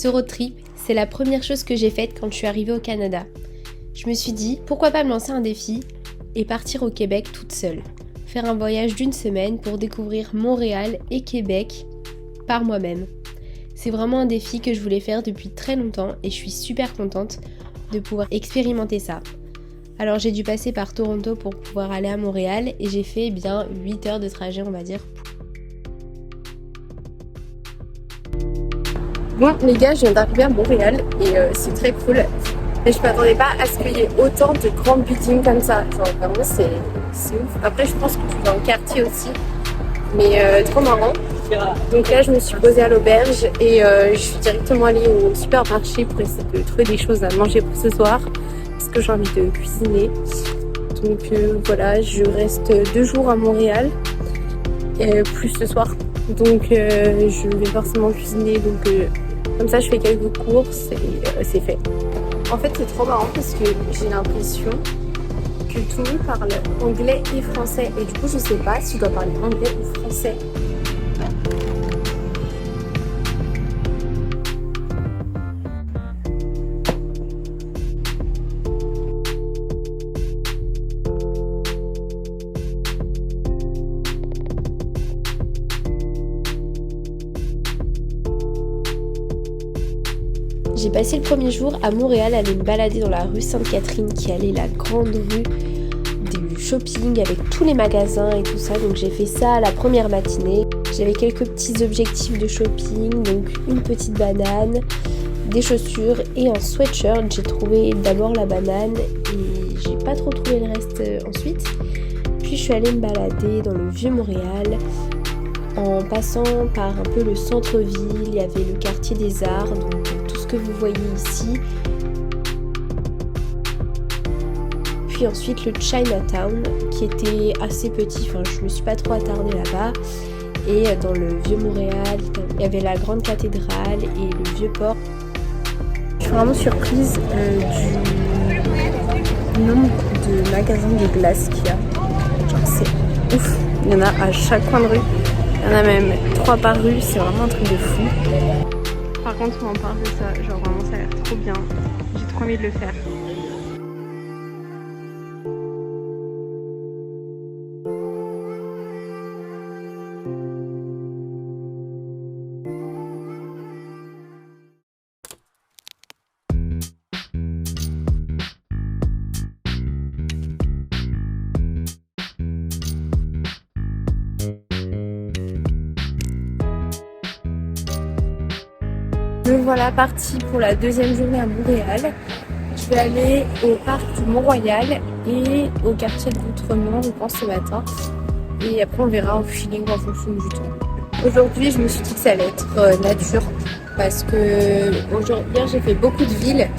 Ce road trip, c'est la première chose que j'ai faite quand je suis arrivée au Canada. Je me suis dit, pourquoi pas me lancer un défi et partir au Québec toute seule. Faire un voyage d'1 semaine pour découvrir Montréal et Québec par moi-même. C'est vraiment un défi que je voulais faire depuis très longtemps et je suis super contente de pouvoir expérimenter ça. Alors j'ai dû passer par Toronto pour pouvoir aller à Montréal et j'ai fait bien 8 heures de trajet, on va dire. Bon les gars, je viens d'arriver à Montréal et c'est très cool. Et je m'attendais pas à ce qu'il y ait autant de grands buildings comme ça. Genre vraiment c'est ouf. Après je pense que je suis dans le quartier aussi. Mais trop marrant. Donc là je me suis posée à l'auberge et je suis directement allée au supermarché pour essayer de trouver des choses à manger pour ce soir. Parce que j'ai envie de cuisiner. Donc voilà, je reste 2 jours à Montréal. Plus ce soir. Donc je vais forcément cuisiner. Donc comme ça je fais quelques courses et c'est fait. En fait c'est trop marrant parce que j'ai l'impression que tout le monde parle anglais et français. Et du coup je sais pas si je dois parler anglais ou français. J'ai passé le premier jour à Montréal, aller me balader dans la rue Sainte-Catherine qui allait la grande rue du shopping avec tous les magasins et tout ça. Donc j'ai fait ça la première matinée. J'avais quelques petits objectifs de shopping, donc une petite banane, des chaussures et un sweatshirt. J'ai trouvé d'abord la banane et j'ai pas trop trouvé le reste ensuite. Puis je suis allée me balader dans le vieux Montréal. En passant par un peu le centre-ville, il y avait le quartier des arts, donc tout ce que vous voyez ici. Puis ensuite le Chinatown qui était assez petit, enfin je me suis pas trop attardée là-bas. Et dans le vieux Montréal, il y avait la grande cathédrale et le vieux port. Je suis vraiment surprise du nombre de magasins de glace qu'il y a. Genre c'est ouf, il y en a à chaque coin de rue. Il y en a même 3 par rue, c'est vraiment un truc de fou. Par contre, on en parle de ça, genre vraiment ça a l'air trop bien. J'ai trop envie de le faire. Me voilà partie pour la 2e journée à Montréal. Je vais aller au parc du Mont-Royal et au quartier de l'Outremont, je pense, ce matin. Et après, on verra au feeling en fonction du temps. Aujourd'hui, je me suis dit que ça allait être nature parce que hier, j'ai fait beaucoup de villes.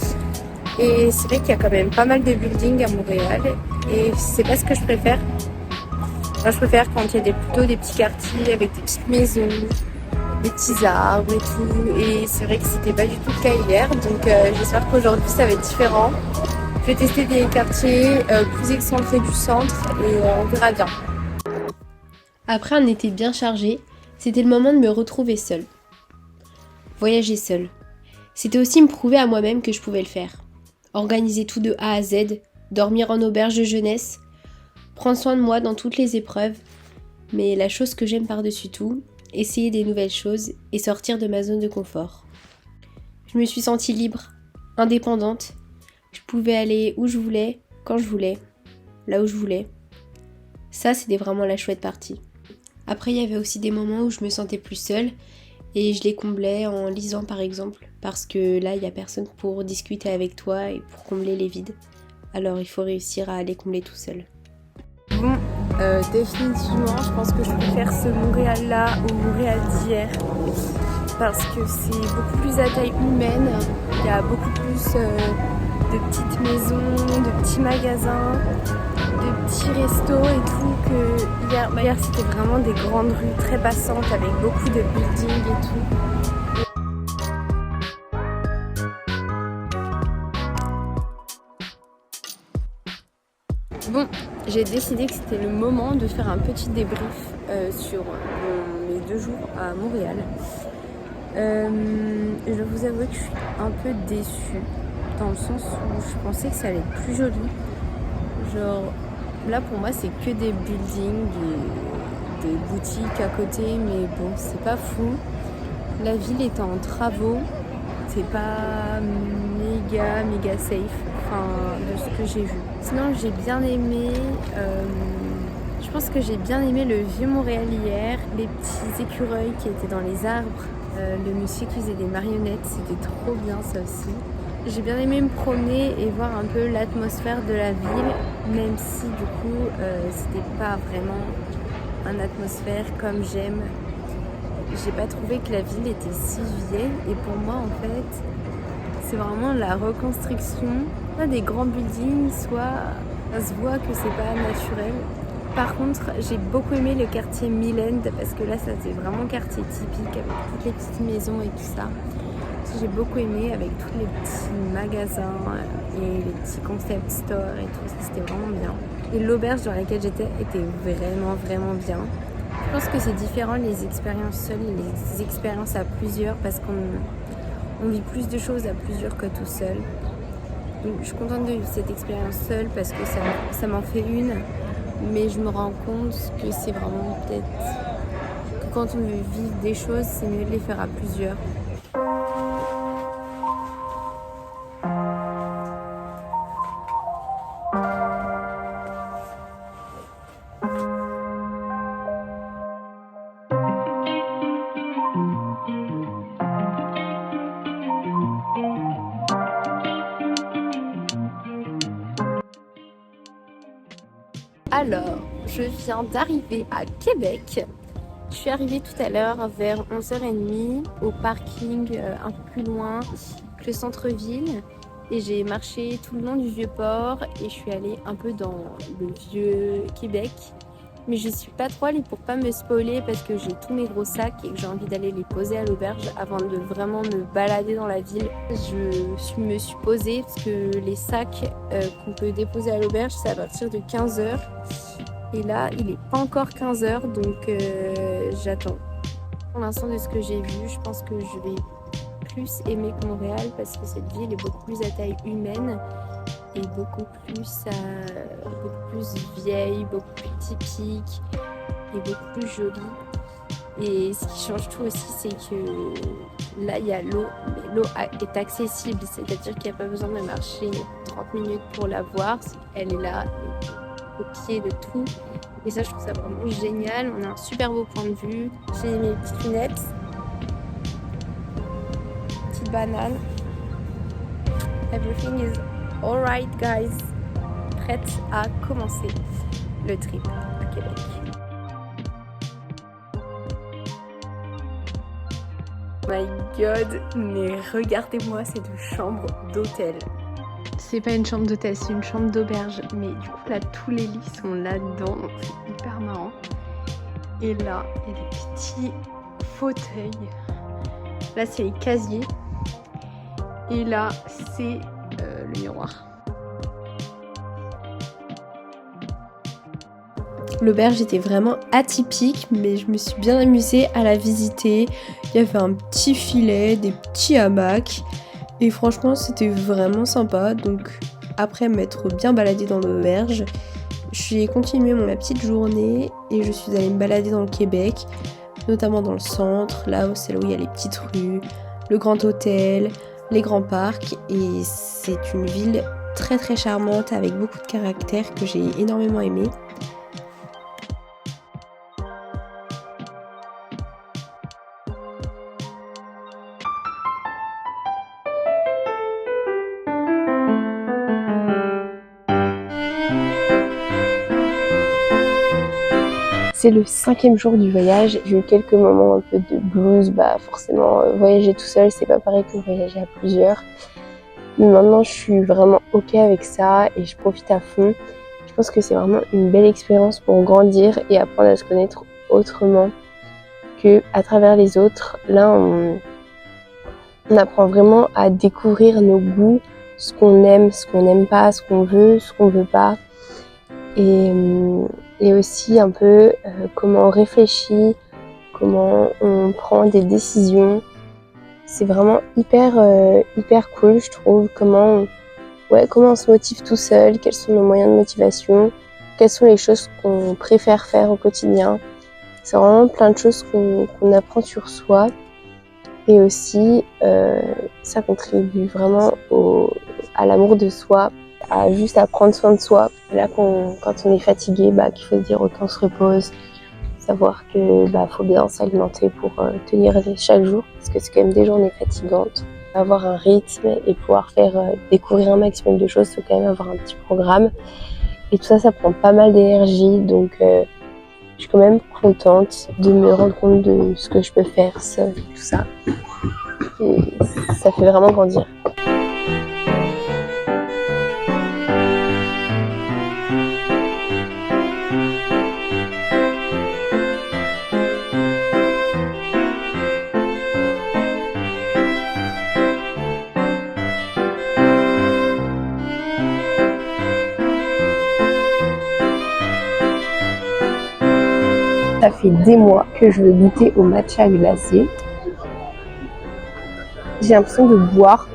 Et c'est vrai qu'il y a quand même pas mal de buildings à Montréal. Et c'est pas ce que je préfère. Moi, je préfère quand il y a plutôt des petits quartiers avec des petites maisons, des petits arbres et tout, et c'est vrai que c'était pas du tout le cas hier, donc j'espère qu'aujourd'hui ça va être différent. Je vais tester des quartiers plus excentrés du centre et on verra bien. Après un été bien chargé, c'était le moment de me retrouver seule. Voyager seule. C'était aussi me prouver à moi-même que je pouvais le faire. Organiser tout de A à Z, dormir en auberge de jeunesse, prendre soin de moi dans toutes les épreuves, mais la chose que j'aime par-dessus tout, essayer des nouvelles choses et sortir de ma zone de confort. Je me suis sentie libre, indépendante. Je pouvais aller où je voulais, quand je voulais, là où je voulais. Ça, c'était vraiment la chouette partie. Après, il y avait aussi des moments où je me sentais plus seule et je les comblais en lisant par exemple, parce que là, il n'y a personne pour discuter avec toi et pour combler les vides. Alors, il faut réussir à les combler tout seul. Bon, définitivement, je pense que je préfère ce Montréal-là au Montréal d'hier parce que c'est beaucoup plus à taille humaine, il y a beaucoup plus de petites maisons, de petits magasins, de petits restos et tout que hier. Hier c'était vraiment des grandes rues très passantes avec beaucoup de buildings et tout. Bon, j'ai décidé que c'était le moment de faire un petit débrief sur mes 2 jours à Montréal. Je dois vous avouer que je suis un peu déçue, dans le sens où je pensais que ça allait être plus joli. Genre, là pour moi c'est que des buildings, des boutiques à côté, mais bon, c'est pas fou. La ville est en travaux, c'est pas méga safe, enfin, de ce que j'ai vu. Sinon, j'ai bien aimé, je pense que j'ai bien aimé le vieux Montréal hier, les petits écureuils qui étaient dans les arbres, le monsieur qui faisait des marionnettes, c'était trop bien ça aussi. J'ai bien aimé me promener et voir un peu l'atmosphère de la ville, même si du coup c'était pas vraiment une atmosphère comme j'aime. J'ai pas trouvé que la ville était si vieille et pour moi en fait c'est vraiment la reconstruction, soit des grands buildings, soit ça se voit que c'est pas naturel. Par contre, j'ai beaucoup aimé le quartier Milend parce que là, ça c'est vraiment quartier typique avec toutes les petites maisons et tout ça. J'ai beaucoup aimé avec tous les petits magasins et les petits concept stores et tout, c'était vraiment bien. Et l'auberge dans laquelle j'étais était vraiment bien. Je pense que c'est différent les expériences seules et les expériences à plusieurs parce qu'on vit plus de choses à plusieurs que tout seul. Donc, je suis contente de vivre cette expérience seule parce que ça m'en fait une. Mais je me rends compte que c'est vraiment peut-être que quand on veut vivre des choses, c'est mieux de les faire à plusieurs. Alors, je viens d'arriver à Québec. Je suis arrivée tout à l'heure vers 11h30 au parking un peu plus loin que le centre-ville. Et j'ai marché tout le long du Vieux-Port et je suis allée un peu dans le vieux Québec. Mais je suis pas trop allée pour pas me spoiler parce que j'ai tous mes gros sacs et que j'ai envie d'aller les poser à l'auberge avant de vraiment me balader dans la ville. Me suis posée parce que les sacs qu'on peut déposer à l'auberge, c'est à partir de 15h. Et là, il est pas encore 15h, donc j'attends. Pour l'instant, de ce que j'ai vu, je pense que je vais plus aimer que Montréal parce que cette ville est beaucoup plus à taille humaine et beaucoup plus vieille, beaucoup plus typique et beaucoup plus jolie. Et ce qui change tout aussi, c'est que là, il y a l'eau, mais l'eau est accessible, c'est-à-dire qu'il n'y a pas besoin de marcher 30 minutes pour la voir. Elle est là, au pied de tout. Et ça, je trouve ça vraiment génial. On a un super beau point de vue. J'ai mes petites lunettes, petite banane. Everything is alright, guys. Prête à commencer le trip à Québec. My God, mais regardez-moi cette chambre d'hôtel. C'est pas une chambre d'hôtel, c'est une chambre d'auberge. Mais du coup, là, tous les lits sont là-dedans. Donc c'est hyper marrant. Et là, il y a des petits fauteuils. Là, c'est les casiers. Et là, c'est le miroir. L'auberge était vraiment atypique, mais je me suis bien amusée à la visiter. Il y avait un petit filet, des petits hamacs. Et franchement, c'était vraiment sympa. Donc, après m'être bien baladée dans l'auberge, j'ai continué ma petite journée et je suis allée me balader dans le Québec, notamment dans le centre, là où c'est là où il y a les petites rues, le grand hôtel, les grands parcs. Et c'est une ville très très charmante avec beaucoup de caractère que j'ai énormément aimé. C'est le 5e jour du voyage, j'ai eu quelques moments un peu de blues, forcément voyager tout seul c'est pas pareil que voyager à plusieurs. Mais maintenant je suis vraiment ok avec ça et je profite à fond. Je pense que c'est vraiment une belle expérience pour grandir et apprendre à se connaître autrement que à travers les autres. Là on apprend vraiment à découvrir nos goûts, ce qu'on aime, ce qu'on n'aime pas, ce qu'on veut pas. Et aussi un peu comment on réfléchit, comment on prend des décisions c'est vraiment hyper cool, je trouve, comment on se motive tout seul, quels sont nos moyens de motivation, quelles sont les choses qu'on préfère faire au quotidien. C'est vraiment plein de choses qu'on apprend sur soi. Et aussi, ça contribue vraiment à l'amour de soi, à prendre soin de soi. Là, quand on est fatigué, qu'il faut se dire autant se repose, savoir que faut bien s'alimenter pour tenir chaque jour, parce que c'est quand même des journées fatigantes. Avoir un rythme et pouvoir découvrir un maximum de choses, il faut quand même avoir un petit programme. Et tout ça, ça prend pas mal d'énergie, donc je suis quand même contente de me rendre compte de ce que je peux faire seule, tout ça. Et ça fait vraiment grandir. Ça fait des mois que je veux goûter au matcha glacé. J'ai l'impression de boire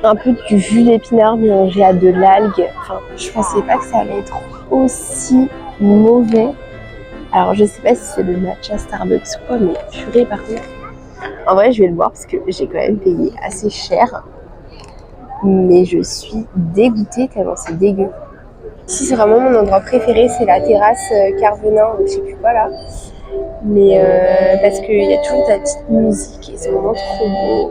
un peu du jus d'épinard mélangé à de l'algue. Enfin, je pensais pas que ça allait être aussi mauvais. Alors, je sais pas si c'est le matcha Starbucks ou quoi, mais purée par contre. En vrai, je vais le boire parce que j'ai quand même payé assez cher. Mais je suis dégoûtée tellement c'est dégueu. Ici, c'est vraiment mon endroit préféré, c'est la terrasse Carvenin, ou je sais plus quoi là. Mais parce qu'il y a toujours ta petite musique et c'est vraiment trop beau.